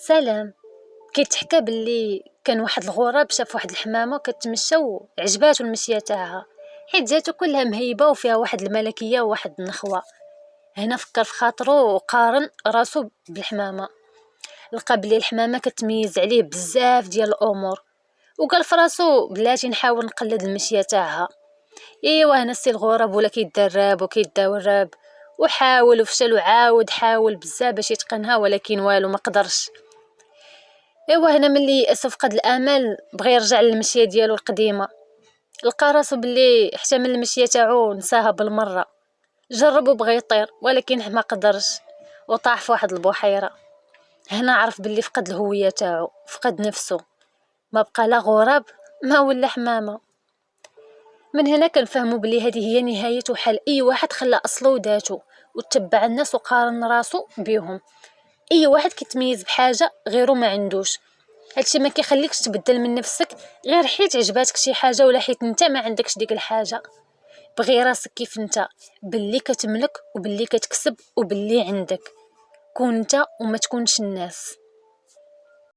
سلام. كيتحكى باللي كان واحد الغراب شاف واحد الحمامه كتمشى وعجباتو المشيه تاعها، حيت جاتو كلها مهيبه وفيها واحد الملكيه وواحد النخوه. هنا فكر في خاطرو وقارن راسو بالحمامه، لقى بلي الحمامه كتميز عليه بزاف ديال الامور، وقال فراسو بلاتي نحاول نقلد المشيه تاعها. ايوا هنا السي الغراب ولا كيدرب وكيداورب وحاول وفشل وعاود حاول بزاف باش يتقنها، ولكن والو ما قدرش. ايوا هنا ملي اسف فقد الامل بغى يرجع للمشيه ديالو القديمه، لقى راسو بلي حتى من المشيه تاعو نساها بالمره. جرب وبغى يطير ولكن ما قدرش وطاح في واحد البحيره. هنا عرف بلي فقد الهويه تاعو، فقد نفسه، ما بقى لا غراب ما ولا حمامه. من هنا كنفهموا بلي هذه هي نهايه حال اي واحد خلى اصله وذاته وتبع الناس وقارن راسو بيهم. اي واحد كيتميز بحاجه غيره ما عندوش، هادشي ما كيخليكش تبدل من نفسك غير حيت عجباتك شي حاجه ولا حيت انت ما عندكش ديك الحاجه. بغي راسك كيف انت، باللي كتملك وباللي كتكسب وباللي عندك. كون انت وما تكونش الناس.